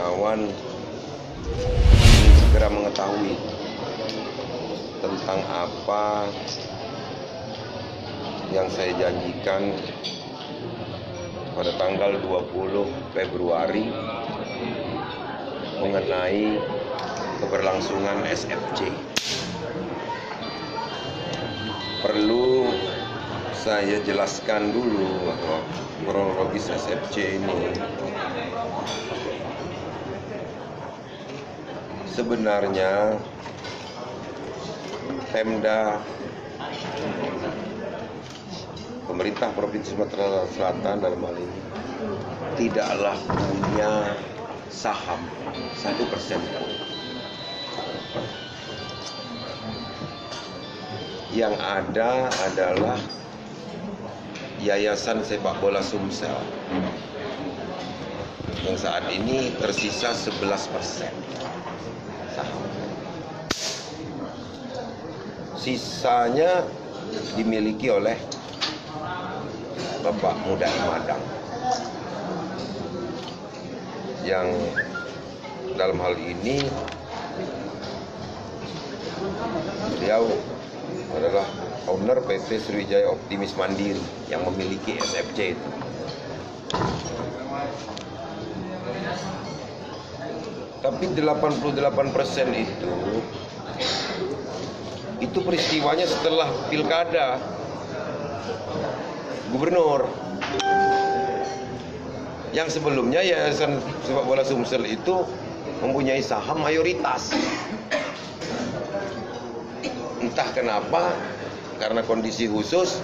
kawan-kawan ingin segera mengetahui tentang apa yang saya janjikan pada tanggal 20 Februari mengenai keberlangsungan SFC. Perlu saya jelaskan dulu bahwa kronologis SFC ini sebenarnya Pemda, pemerintah Provinsi Sumatera Selatan dalam hal ini tidaklah punya saham 1% pun. Yang ada adalah Yayasan Sepak Bola Sumsel yang saat ini tersisa 11% saham. Sisanya dimiliki oleh Bapak Mudai Madang yang dalam hal ini beliau adalah owner PT Sriwijaya Optimis Mandiri yang memiliki SFC itu. Tapi 88% itu peristiwanya setelah pilkada gubernur. Yang sebelumnya Yayasan Sepak Bola Sumsel itu mempunyai saham mayoritas. Entah kenapa, karena kondisi khusus,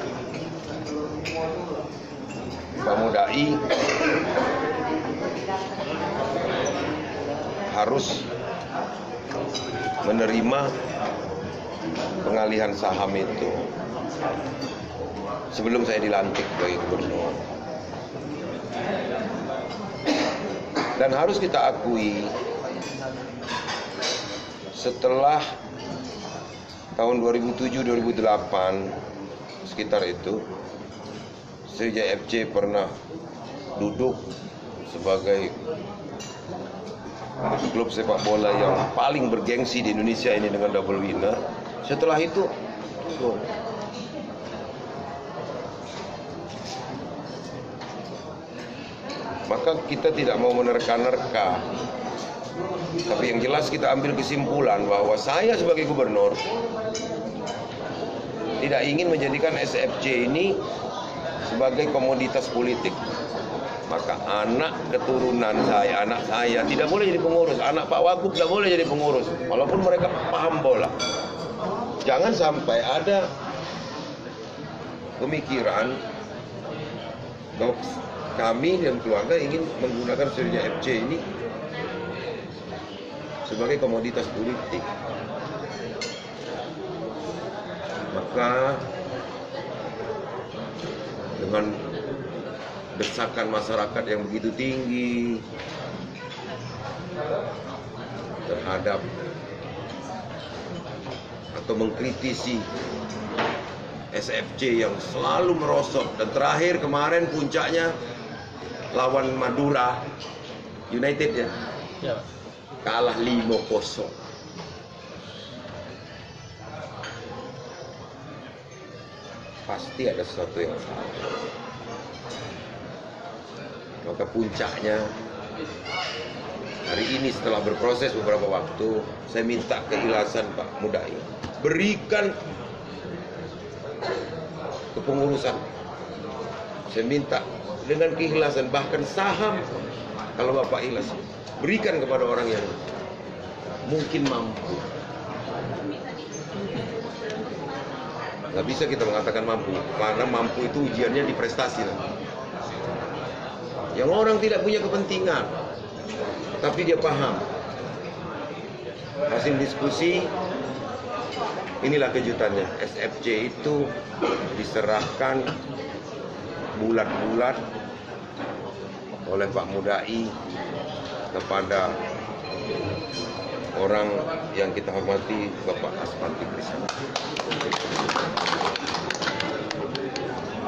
Pak Mudai harus menerima pengalihan saham itu sebelum saya dilantik sebagai gubernur. Dan harus kita akui, setelah tahun 2007-2008 sekitar itu, Sriwijaya FC pernah duduk sebagai klub sepak bola yang paling bergengsi di Indonesia ini dengan double winner. Setelah itu maka kita tidak mau menerka-nerka, tapi yang jelas kita ambil kesimpulan bahwa saya sebagai gubernur tidak ingin menjadikan SFC ini sebagai komoditas politik. Maka anak keturunan saya, anak saya tidak boleh jadi pengurus, anak Pak Wagub tidak boleh jadi pengurus, walaupun mereka paham bola. Jangan sampai ada pemikiran bahwa kami dan keluarga ingin menggunakan Sriwijaya FC ini sebagai komoditas politik. Maka dengan desakan masyarakat yang begitu tinggi terhadap atau mengkritisi SFC yang selalu merosot, dan terakhir kemarin puncaknya lawan Madura United ya, kalah 5-0. Pasti ada sesuatu yang salah. Maka puncaknya hari ini setelah berproses beberapa waktu, saya minta keikhlasan Pak Mudai, berikan kepengurusan. Saya minta dengan keikhlasan, bahkan saham kalau Bapak ikhlas, berikan kepada orang yang mungkin mampu. Gak bisa kita mengatakan mampu, karena mampu itu ujiannya di prestasi. Yang orang tidak punya kepentingan, tapi dia paham. Hasil diskusi, inilah kejutannya. SFC itu diserahkan bulat-bulat oleh Pak Mudai kepada orang yang kita hormati, Bapak Asmanti Krisna.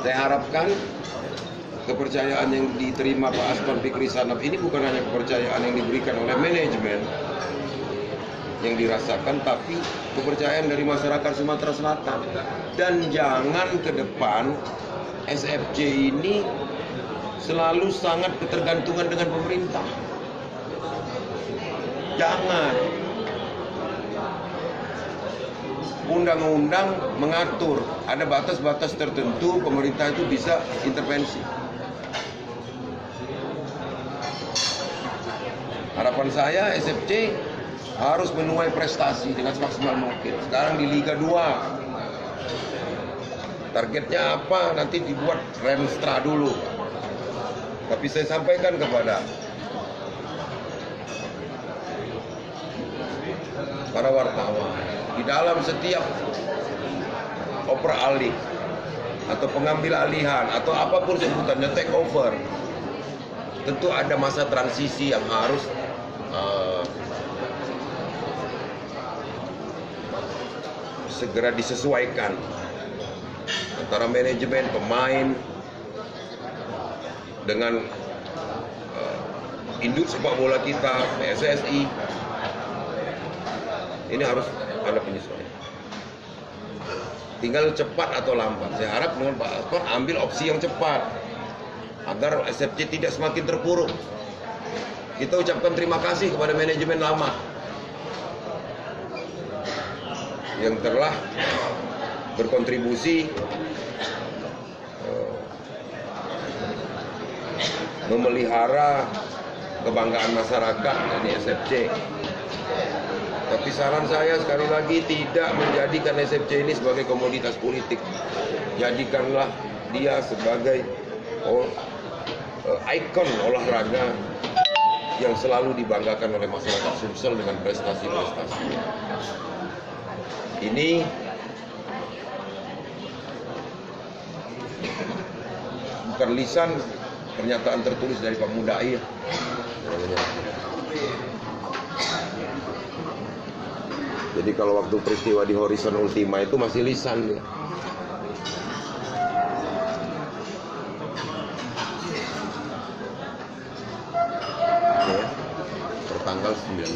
Saya harapkan kepercayaan yang diterima Pak Asman Fikri Sanab ini bukan hanya kepercayaan yang diberikan oleh manajemen yang dirasakan, tapi kepercayaan dari masyarakat Sumatera Selatan. Dan jangan ke depan SFC ini selalu sangat ketergantungan dengan pemerintah. Jangan. Undang-undang mengatur ada batas-batas tertentu pemerintah itu bisa intervensi. Harapan saya SFC harus menuai prestasi dengan semaksimal mungkin. Sekarang di Liga 2. Targetnya apa? Nanti dibuat Renstra dulu. Tapi saya sampaikan kepada para wartawan, di dalam setiap oper alih atau pengambil alihan atau apapun sebutannya take over, tentu ada masa transisi yang harus segera disesuaikan antara manajemen, pemain dengan induk sepak bola kita, PSSI. Ini harus ada penyesuaian. Tinggal cepat atau lambat. Saya harap dengan Pak Asman ambil opsi yang cepat agar SFC tidak semakin terpuruk. Kita ucapkan terima kasih kepada manajemen lama yang telah berkontribusi memelihara kebanggaan masyarakat dari SFC. Tapi saran saya sekali lagi, tidak menjadikan SFC ini sebagai komoditas politik. Jadikanlah dia sebagai ikon olahraga yang selalu dibanggakan oleh masyarakat Sumsel dengan prestasi-prestasi. Ini bukan lisan, pernyataan tertulis dari Pak Mudai. Jadi kalau waktu peristiwa di Horizon Ultima itu masih lisan dia. Ya, tertanggal 9.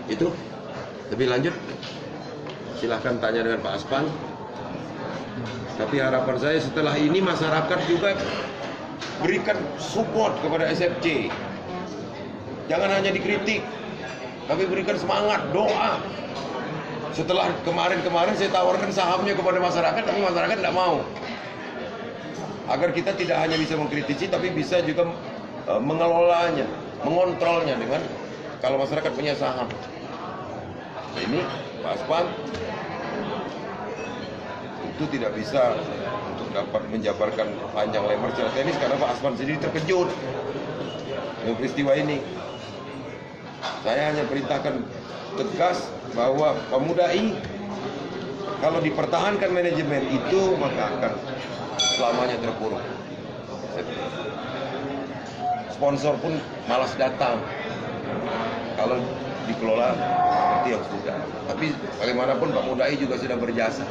Itu lebih lanjut silahkan tanya dengan Pak Aspan. Tapi harapan saya setelah ini masyarakat juga berikan support kepada SFC. Jangan hanya dikritik, tapi berikan semangat, doa. Setelah kemarin-kemarin saya tawarkan sahamnya kepada masyarakat, tapi masyarakat tidak mau. Agar kita tidak hanya bisa mengkritisi, tapi bisa juga mengelolanya, mengontrolnya dengan kalau masyarakat punya saham. Ini Pak Aspan itu tidak bisa untuk dapat menjabarkan panjang lebar secara teknis karena Pak Asman sendiri terkejut dengan peristiwa ini. Saya hanya perintahkan tegas bahwa Pemudai kalau dipertahankan manajemen itu maka akan selamanya terpuruk. Sponsor pun malas datang kalau dikelola seperti yang sudah. Tapi bagaimanapun Pak Mudai juga sudah berjasa.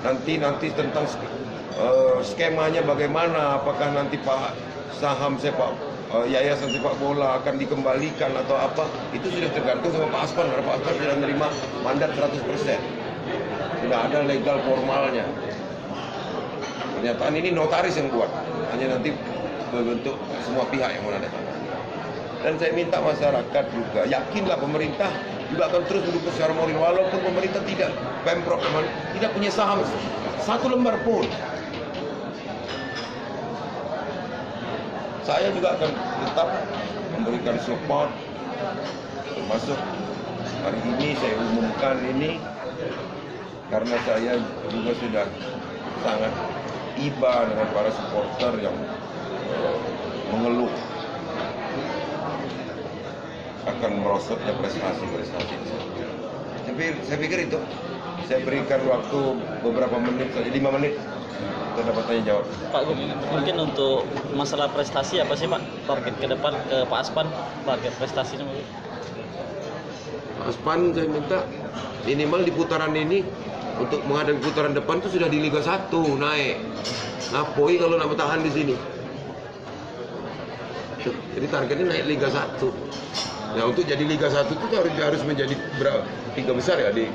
Nanti tentang skemanya bagaimana, apakah nanti Pak saham sepak yayasan sepak bola akan dikembalikan atau apa, itu sudah tergantung sama Pak Aspan. Karena Pak Aspan sudah menerima mandat 100%, sudah ada legal formalnya. Pernyataan ini notaris yang buat, hanya nanti berbentuk semua pihak yang menandatangani. Dan saya minta masyarakat juga yakinlah pemerintah juga akan terus mendukung secara moral walaupun pemerintah tidak, Pemprov tidak punya saham satu lembar pun. Saya juga akan tetap memberikan support, termasuk hari ini saya umumkan ini karena saya juga sudah sangat iba dengan para supporter yang mengeluh akan merosotnya prestasi-prestasi. Saya pikir itu saya berikan waktu beberapa menit saja, 5 menit untuk dapat tanya jawab. Pak, mungkin untuk masalah prestasi apa sih Pak target ke depan ke Pak Aspan, target prestasinya mungkin? Pak Aspan saya minta minimal di putaran ini untuk menghadapi putaran depan itu sudah di Liga 1 naik. Napoi kalau nak bertahan di sini. Jadi targetnya naik Liga 1. Nah, untuk jadi Liga 1 itu harus menjadi berapa? 3 besar ya di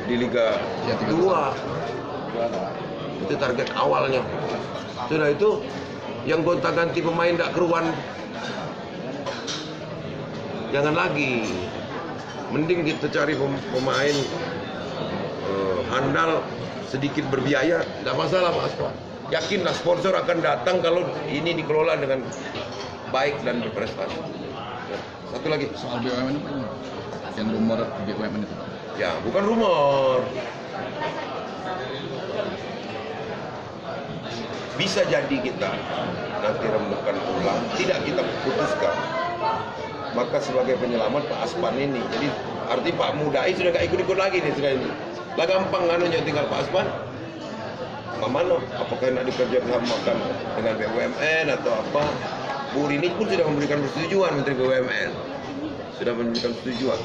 Liga 2. Itu target awalnya. Sudah itu yang gonta-ganti pemain tak keruan. Jangan lagi. Mending kita cari pemain handal sedikit berbiaya, tidak masalah Pak Aspa. Yakinlah sponsor akan datang kalau ini dikelola dengan baik dan berprestasi. Satu lagi soal BUMN itu yang rumor BUMN itu. Ya, bukan rumor. Bisa jadi kita nanti rembukan ulang, tidak kita putuskan. Maka sebagai penyelamat Pak Aspan ini, jadi arti Pak Mudai sudah gak ikut-ikut lagi nih sudah ini. Lah gampang anunya tinggal Pak Aspan. Mana? Apakah nak dikerjasamakan dengan BUMN atau apa? Bu Rini pun sudah memberikan persetujuan Menteri BUMN. Sudah memberikan persetujuan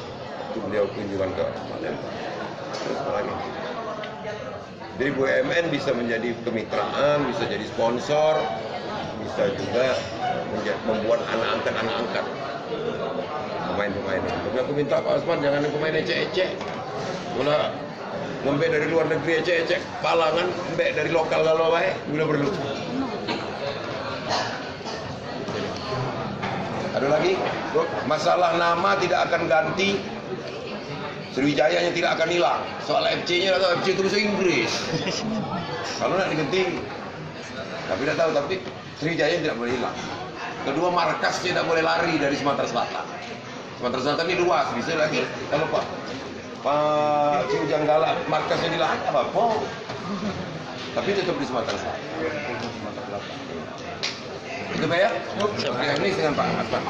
untuk beliau kunjungan ke Palembang. Terus apa lagi? Jadi BUMN bisa menjadi kemitraan, bisa jadi sponsor, bisa juga membuat anak angkat pemain-pemain. Tapi aku minta Pak Asman jangan pemain ecek-ecek. Bola ngembek dari luar negeri ecek-ecek, palangan ngembek dari lokal kalau baik, bila perlu. Ada lagi? Masalah nama tidak akan ganti. Sriwijayanya tidak akan hilang. Soal FC-nya atau FC itu bahasa Inggris. Kalau nak diganti, tapi tidak tahu. Tapi Sriwijaya tidak boleh hilang. Kedua, markasnya tidak boleh lari dari Sumatera Selatan. Sumatera Selatan ini luas, bisa lagi. Kalau Pak Ciujanggala markasnya di lahan, apa-apa. Tapi tetap di Sumatera Selatan. Itu Pak ya? Oke, ini dengan Pak Asman.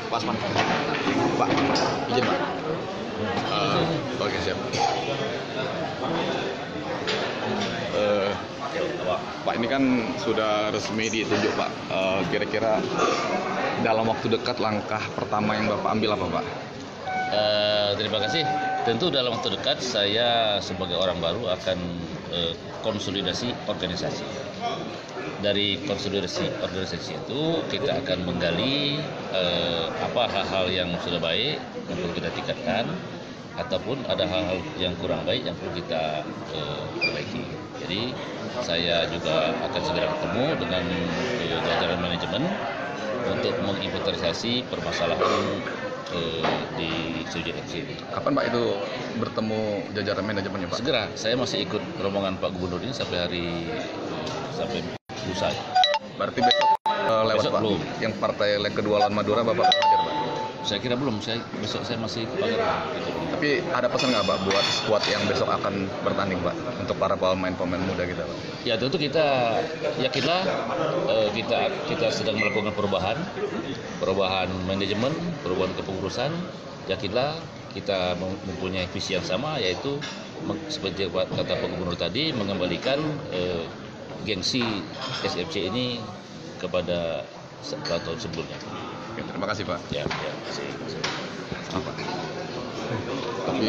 Pak Asman. Pak, izin Pak. Oke, siap. Pak, ini kan sudah resmi ditunjuk Pak. Kira-kira dalam waktu dekat langkah pertama yang Bapak ambil apa Pak? Terima kasih. Tentu dalam waktu dekat saya sebagai orang baru akan konsolidasi organisasi. Dari konsolidasi organisasi itu kita akan menggali apa hal-hal yang sudah baik yang perlu kita tingkatkan, ataupun ada hal-hal yang kurang baik yang perlu kita perbaiki. Jadi saya juga akan segera ketemu dengan jajaran manajemen untuk menginventarisasi permasalahan di Sriwijaya FC. Kapan Pak itu bertemu jajaran manajemennya Pak? Segera, saya masih ikut rombongan Pak Gubernur ini sampai lusa. Berarti besok lewat Besok Pak? belum. Yang partai leg kedua lawan Madura Bapak hadir Pak? Saya kira belum, besok saya masih pagar. Gitu. Tapi ada pesan nggak Pak buat skuad yang besok akan bertanding Pak? Untuk para pemain-pemain muda kita Pak? Ya tentu kita yakinlah kita sedang melakukan perubahan manajemen, perubahan kepengurusan. Yakinlah kita mempunyai visi yang sama, yaitu seperti kata Pak Gubernur tadi, mengembalikan gengsi SFC ini kepada tahun sebelumnya. Oke, terima kasih Pak. Ya, terima kasih. Apa? Tapi